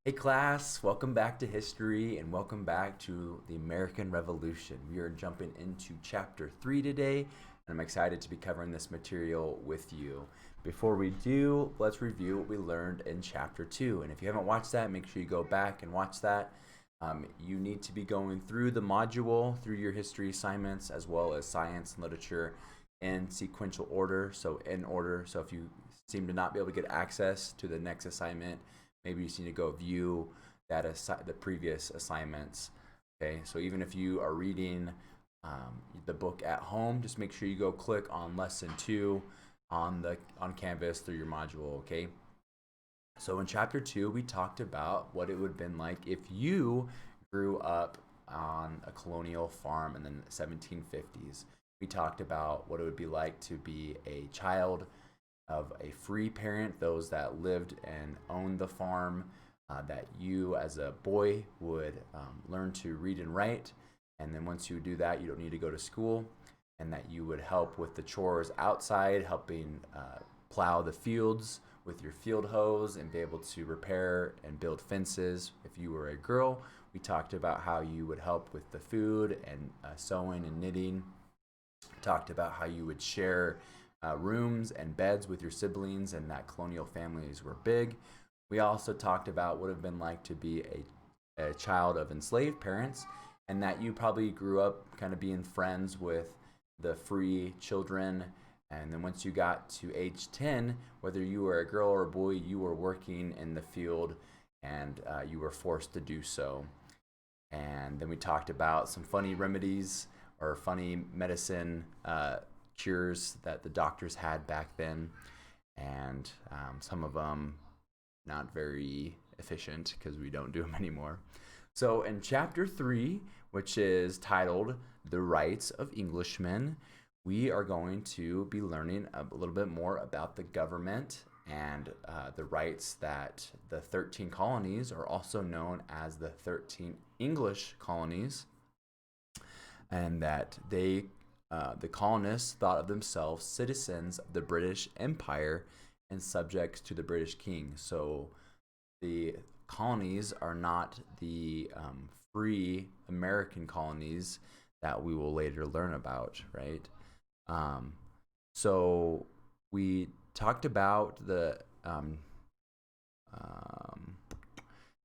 Hey class, welcome back to history and welcome back to the American Revolution. We are jumping into chapter 3 today, and I'm excited to be covering this material with you. Before we do, let's review what we learned in chapter 2. And if you haven't watched that, make sure you go back and watch that. You need to be going through the module, through your history assignments, as well as science and literature in sequential order, so in order. So if you seem to not be able to get access to the next assignment, maybe you just need to go view the previous assignments. Okay, so even if you are reading the book at home, just make sure you go click on lesson 2 on Canvas through your module. Okay. So in chapter 2, we talked about what it would have been like if you grew up on a colonial farm in the 1750s. We talked about what it would be like to be a child of a free parent, those that lived and owned the farm, that you as a boy would learn to read and write. And then once you do that, you don't need to go to school, and that you would help with the chores outside, helping plow the fields with your field hose and be able to repair and build fences. If you were a girl, we talked about how you would help with the food and sewing and knitting. We talked about how you would share rooms and beds with your siblings, and that colonial families were big. We also talked about what it would have been like to be a child of enslaved parents, and that you probably grew up kind of being friends with the free children. And then once you got to age 10, whether you were a girl or a boy, you were working in the field, and you were forced to do so. And then we talked about some funny remedies or funny medicine cures that the doctors had back then, and some of them not very efficient because we don't do them anymore. So in chapter 3, which is titled The Rights of Englishmen, we are going to be learning a little bit more about the government and the rights that the 13 colonies, are also known as the 13 English colonies, and that the colonists thought of themselves citizens of the British Empire and subjects to the British king. So the colonies are not the free American colonies that we will later learn about, right? So we talked about the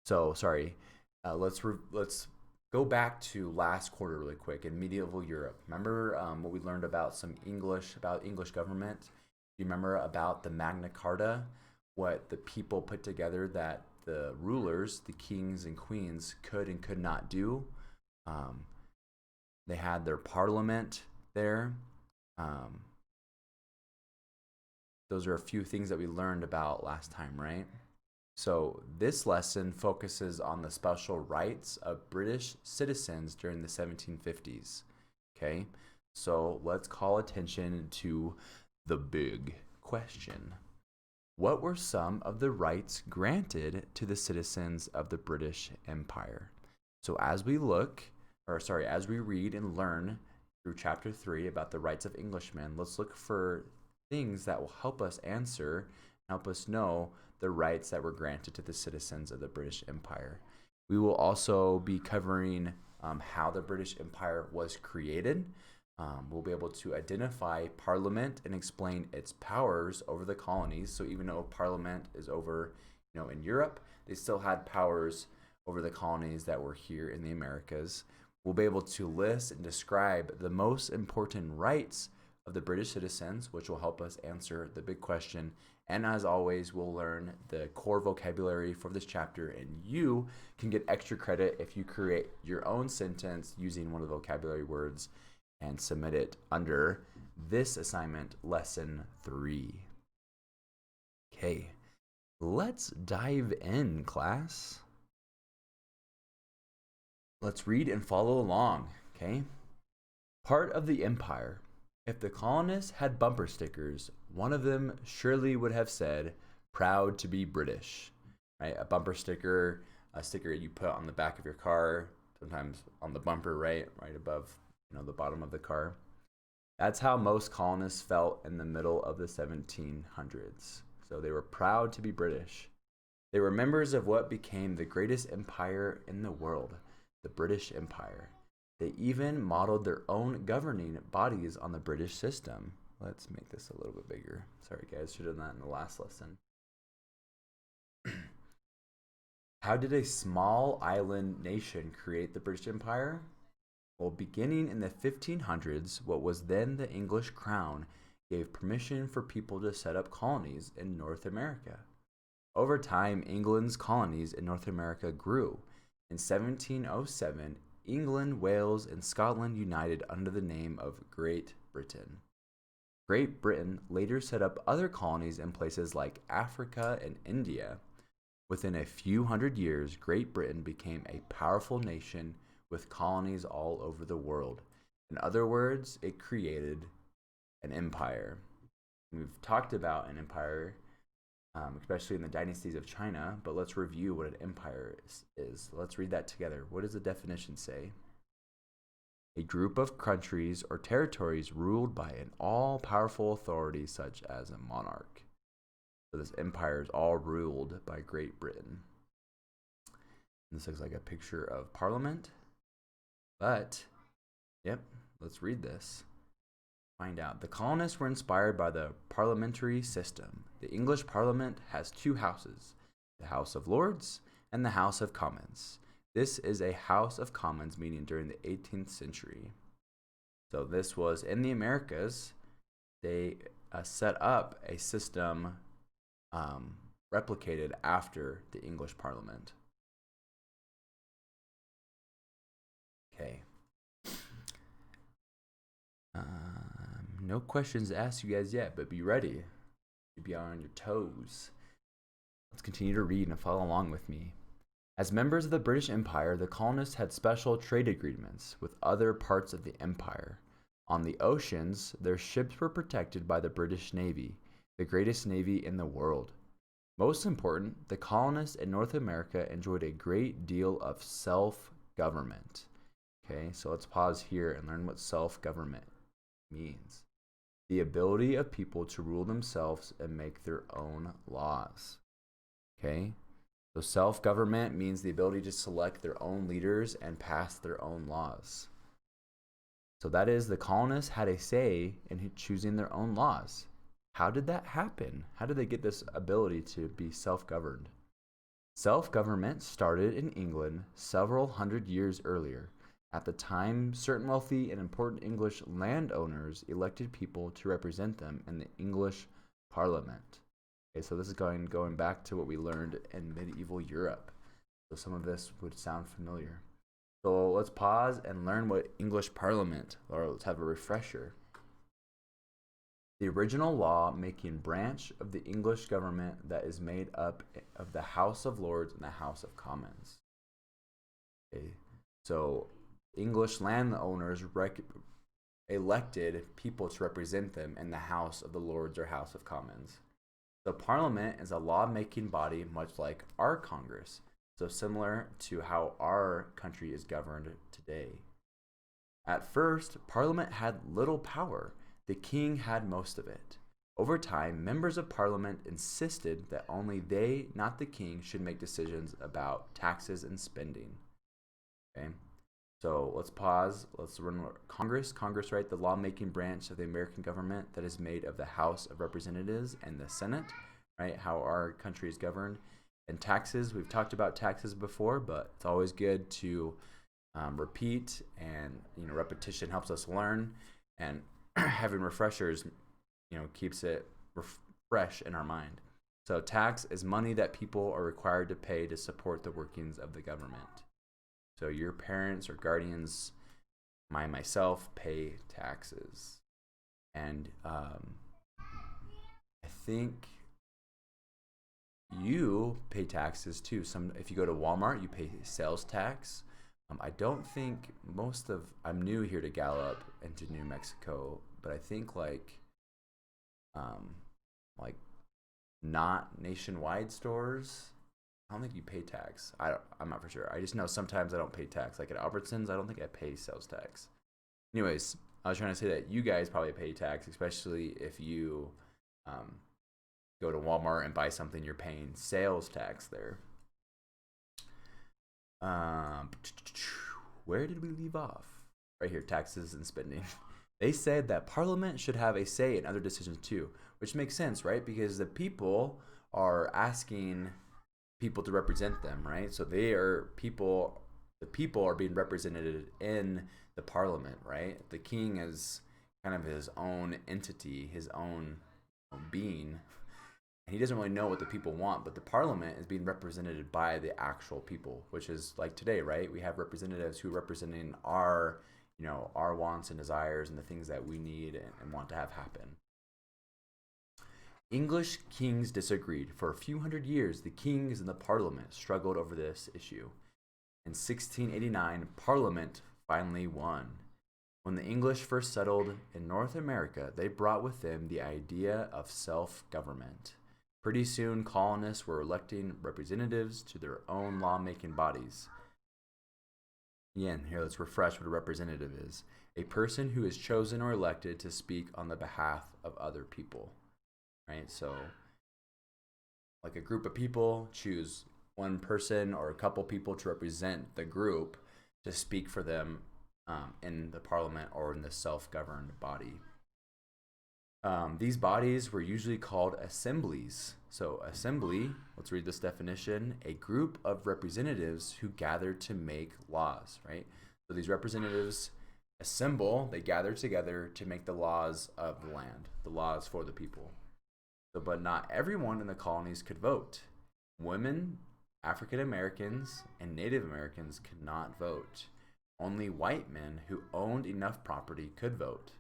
so sorry. Let's go back to last quarter really quick in medieval Europe. Remember what we learned about English government? Do you remember about the Magna Carta? What the people put together that the rulers, the kings and queens, could and could not do. They had their parliament there. Those are a few things that we learned about last time, right? So this lesson focuses on the special rights of British citizens during the 1750s. Okay, so let's call attention to the big question. What were some of the rights granted to the citizens of the British Empire? So as we read and learn through chapter 3 about the rights of Englishmen, let's look for things that will help us answer, help us know the rights that were granted to the citizens of the British Empire. We will also be covering how the British Empire was created. We'll be able to identify Parliament and explain its powers over the colonies. So even though Parliament is over, in Europe, they still had powers over the colonies that were here in the Americas. We'll be able to list and describe the most important rights of the British citizens, which will help us answer the big question. And as always, we'll learn the core vocabulary for this chapter, and you can get extra credit if you create your own sentence using one of the vocabulary words and submit it under this assignment, lesson 3. Okay, let's dive in, class. Let's read and follow along, okay? Part of the empire. If the colonists had bumper stickers, one of them surely would have said, "Proud to be British." Right? A bumper sticker, a sticker you put on the back of your car, sometimes on the bumper, right above, the bottom of the car. That's how most colonists felt in the middle of the 1700s. So they were proud to be British. They were members of what became the greatest empire in the world, the British Empire. They even modeled their own governing bodies on the British system. Let's make this a little bit bigger. Sorry guys, should have done that in the last lesson. How did a small island nation create the British Empire? Well, beginning in the 1500s, what was then the English crown gave permission for people to set up colonies in North America. Over time, England's colonies in North America grew. In 1707, England, Wales, and Scotland united under the name of Great Britain. Great Britain later set up other colonies in places like Africa and India. Within a few hundred years, Great Britain became a powerful nation with colonies all over the world. In other words, it created an empire. We've talked about an empire, especially in the dynasties of China, but let's review what an empire is. Let's read that together. What does the definition say? A group of countries or territories ruled by an all-powerful authority such as a monarch. So this empire is all ruled by Great Britain. And this looks like a picture of Parliament. But, yep, let's read this. Find out. The colonists were inspired by the parliamentary system. The English Parliament has two houses, the House of Lords and the House of Commons. This is a House of Commons meeting during the 18th century. So this was in the Americas. They set up a system replicated after the English Parliament. Okay. No questions asked you guys yet, but be ready. Be on your toes. Let's continue to read and follow along with me. As members of the British Empire, the colonists had special trade agreements with other parts of the empire. On the oceans, their ships were protected by the British Navy, the greatest navy in the world. Most important, the colonists in North America enjoyed a great deal of self-government. Okay, so let's pause here and learn what self-government means. The ability of people to rule themselves and make their own laws. Okay, so self-government means the ability to select their own leaders and pass their own laws. So that is, the colonists had a say in choosing their own laws. How did that happen? How did they get this ability to be self-governed? Self-government started in England several hundred years earlier. At the time, certain wealthy and important English landowners elected people to represent them in the English Parliament. Okay, so this is going back to what we learned in medieval Europe. So some of this would sound familiar. So let's pause and learn what English Parliament, or let's have a refresher. The original law-making branch of the English government that is made up of the House of Lords and the House of Commons. Okay, so English landowners elected people to represent them in the House of the Lords or House of Commons. The Parliament is a law-making body much like our Congress, so similar to how our country is governed today. At first, Parliament had little power. The king had most of it. Over time, members of Parliament insisted that only they, not the king, should make decisions about taxes and spending. Okay? So let's pause. Let's run Congress. Congress, right, the lawmaking branch of the American government that is made of the House of Representatives and the Senate, right, how our country is governed. And taxes, we've talked about taxes before, but it's always good to repeat, and repetition helps us learn, and having refreshers keeps it fresh in our mind. So tax is money that people are required to pay to support the workings of the government. So your parents or guardians, myself, pay taxes. And I think you pay taxes too. If you go to Walmart, you pay sales tax. I don't think I'm new here to Gallup and to New Mexico, but I think like not nationwide stores, I don't think you pay tax. I'm not for sure. I just know sometimes I don't pay tax. Like at Albertsons, I don't think I pay sales tax. Anyways, I was trying to say that you guys probably pay tax, especially if you go to Walmart and buy something, you're paying sales tax there. Where did we leave off? Right here, taxes and spending. They said that Parliament should have a say in other decisions too, which makes sense, right? Because the people are asking people to represent them, right? So they are people, the people are being represented in the Parliament, right? The king is kind of his own entity, his own being. And he doesn't really know what the people want, but the Parliament is being represented by the actual people, which is like today, right? We have representatives who are representing our, our wants and desires and the things that we need and want to have happen. English kings disagreed. For a few hundred years, the kings and the Parliament struggled over this issue. In 1689, Parliament finally won. When the English first settled in North America, they brought with them the idea of self-government. Pretty soon, colonists were electing representatives to their own lawmaking bodies. Again, here let's refresh what a representative is. A person who is chosen or elected to speak on the behalf of other people. Right? So, like a group of people choose one person or a couple people to represent the group to speak for them in the Parliament or in the self-governed body. These bodies were usually called assemblies. So assembly, let's read this definition, a group of representatives who gather to make laws, right? So these representatives assemble, they gather together to make the laws of the land, the laws for the people. So, but not everyone in the colonies could vote. Women, African Americans, and Native Americans could not vote. Only white men who owned enough property could vote.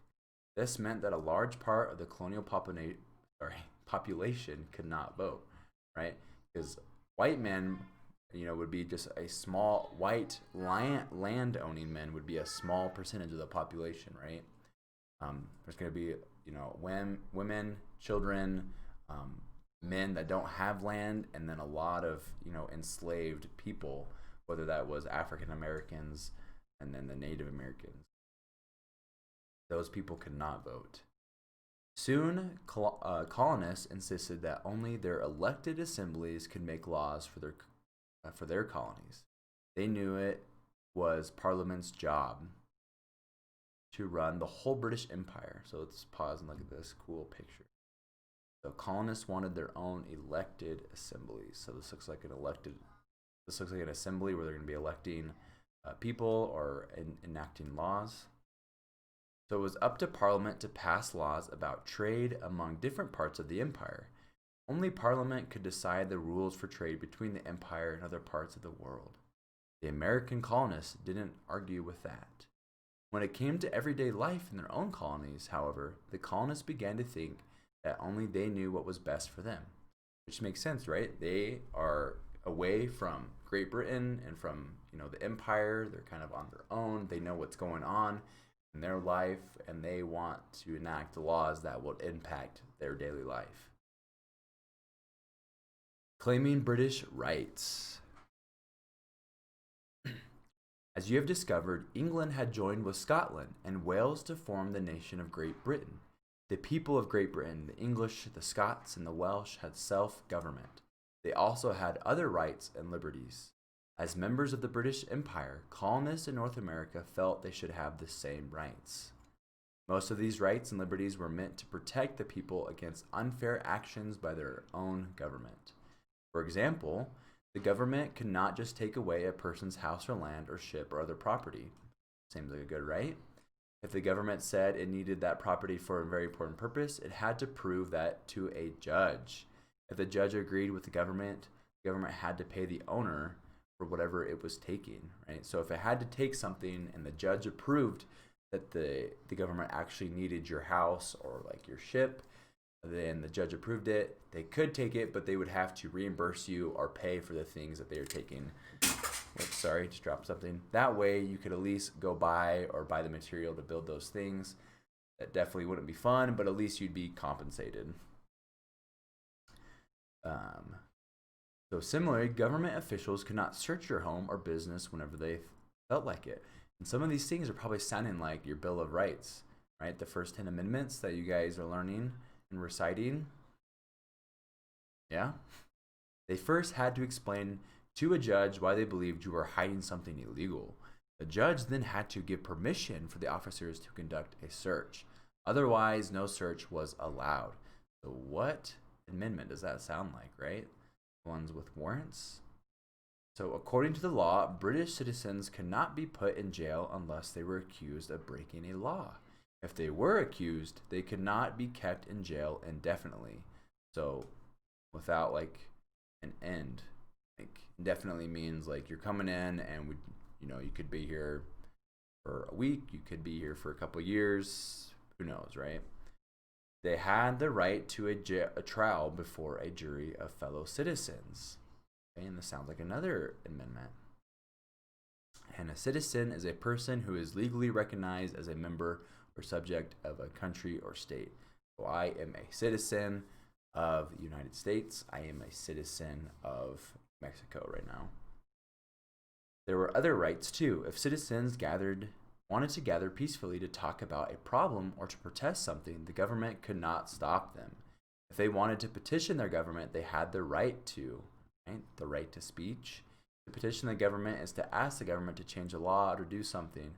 This meant that a large part of the colonial population could not vote, right? Because white men, would be just a small, white land-owning men would be a small percentage of the population, right? There's going to be, women, children, men that don't have land, and then a lot of, enslaved people, whether that was African Americans and then the Native Americans. Those people could not vote. Soon, colonists insisted that only their elected assemblies could make laws for their colonies. They knew it was Parliament's job to run the whole British Empire. So let's pause and look at this cool picture. So colonists wanted their own elected assemblies. So this looks like an assembly where they're going to be electing people or enacting laws. So it was up to Parliament to pass laws about trade among different parts of the empire. Only Parliament could decide the rules for trade between the empire and other parts of the world. The American colonists didn't argue with that. When it came to everyday life in their own colonies, however, the colonists began to think that only they knew what was best for them. Which makes sense, right? They are away from Great Britain and from, the empire. They're kind of on their own. They know what's going on in their life, and they want to enact laws that will impact their daily life. Claiming British rights. As you have discovered, England had joined with Scotland and Wales to form the nation of Great Britain. The people of Great Britain, the English, the Scots, and the Welsh had self-government. They also had other rights and liberties. As members of the British Empire, colonists in North America felt they should have the same rights. Most of these rights and liberties were meant to protect the people against unfair actions by their own government. For example, the government could not just take away a person's house or land or ship or other property. Seems like a good right. If the government said it needed that property for a very important purpose, it had to prove that to a judge. If the judge agreed with the government had to pay the owner for whatever it was taking, right? So if it had to take something and the judge approved that the government actually needed your house or like your ship, then the judge approved it, they could take it, but they would have to reimburse you or pay for the things that they are taking. Oops, sorry, just dropped something. That way you could at least go buy the material to build those things. That definitely wouldn't be fun, but at least you'd be compensated. So similarly, government officials could not search your home or business whenever they felt like it. And some of these things are probably sounding like your Bill of Rights, right? The first 10 amendments that you guys are learning and reciting. Yeah? They first had to explain to a judge why they believed you were hiding something illegal. The judge then had to give permission for the officers to conduct a search. Otherwise, no search was allowed. So, what amendment does that sound like, right? Ones with warrants? So, according to the law, British citizens could not be put in jail unless they were accused of breaking a law. If they were accused, they could not be kept in jail indefinitely. So, without like an end. Like indefinitely means like you're coming in and you could be here for a week, you could be here for a couple years, who knows, right? They had the right to a trial before a jury of fellow citizens. Okay, and this sounds like another amendment. And a citizen is a person who is legally recognized as a member or subject of a country or state. So I am a citizen of the United States. I am a citizen of Mexico right now. There were other rights too. If citizens wanted to gather peacefully to talk about a problem or to protest something, the government could not stop them. If they wanted to petition their government, they had the right to, right? The right to speech. To petition the government is to ask the government to change a law or to do something,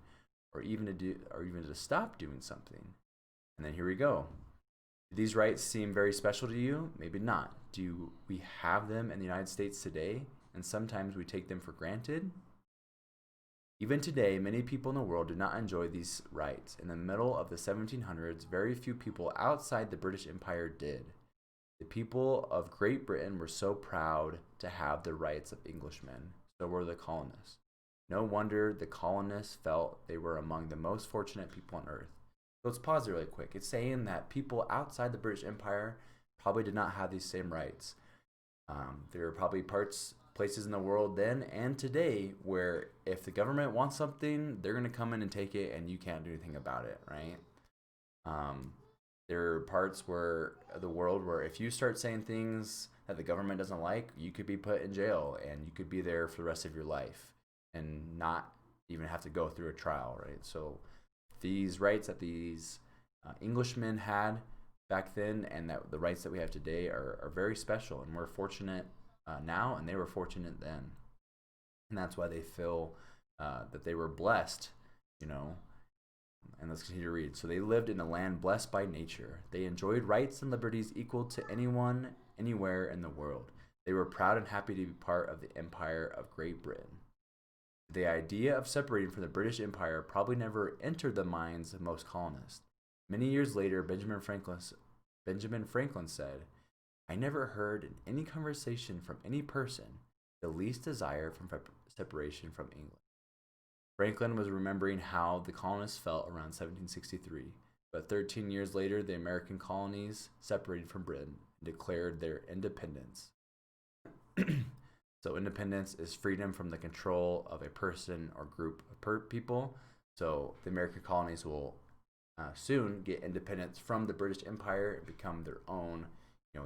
or even to stop doing something. And then here we go. Do these rights seem very special to you? Maybe not. Do we have them in the United States today? And sometimes we take them for granted? Even today, many people in the world do not enjoy these rights. In the middle of the 1700s, very few people outside the British Empire did. The people of Great Britain were so proud to have the rights of Englishmen. So were the colonists. No wonder the colonists felt they were among the most fortunate people on earth. So let's pause there really quick. It's saying that people outside the British Empire probably did not have these same rights. There are probably places in the world then and today where if the government wants something, they're going to come in and take it and you can't do anything about it, right? There are parts of the world where if you start saying things that the government doesn't like, you could be put in jail and you could be there for the rest of your life and not even have to go through a trial, right? So these rights that these Englishmen had back then and that the rights that we have today are very special, and we're fortunate now, and they were fortunate then, and that's why they feel that they were blessed, And let's continue to read. So they lived in a land blessed by nature. They enjoyed rights and liberties equal to anyone, anywhere in the world. They were proud and happy to be part of the Empire of Great Britain. The idea of separating from the British Empire probably never entered the minds of most colonists. Many years later, Benjamin Franklin said, "I never heard in any conversation from any person the least desire from separation from England." Franklin was remembering how the colonists felt around 1763, but 13 years later, the American colonies separated from Britain and declared their independence. So independence is freedom from the control of a person or group of people. So the American colonies will soon get independence from the British Empire and become their own,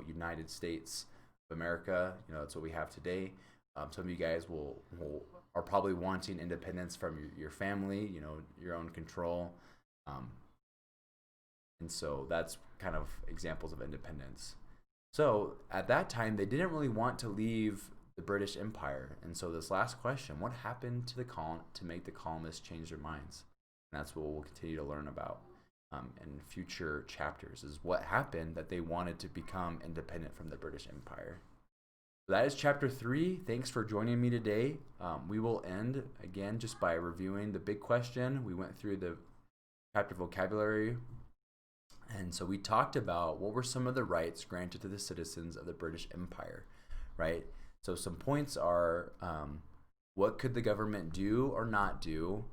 United States of America. That's what we have today. Some of you guys are probably wanting independence from your family, your own control. And so that's kind of examples of independence. So at that time, they didn't really want to leave the British Empire. And so this last question, what happened to to make the colonists change their minds? And that's what we'll continue to learn about in future chapters, is what happened that they wanted to become independent from the British Empire. So that is chapter 3. Thanks for joining me today. We will end again just by reviewing the big question. We went through the chapter vocabulary. And so we talked about what were some of the rights granted to the citizens of the British Empire, right? So some points are what could the government do or not do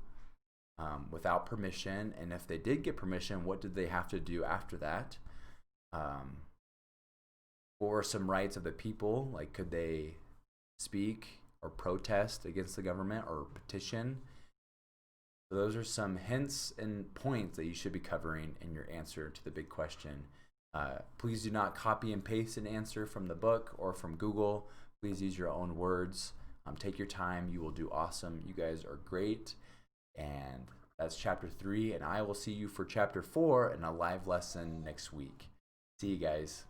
without permission? And if they did get permission, what did they have to do after that? What were some rights of the people? Like, could they speak or protest against the government or petition? So those are some hints and points that you should be covering in your answer to the big question. Please do not copy and paste an answer from the book or from Google. Please use your own words. Take your time. You will do awesome. You guys are great. And that's chapter 3. And I will see you for chapter 4 in a live lesson next week. See you guys.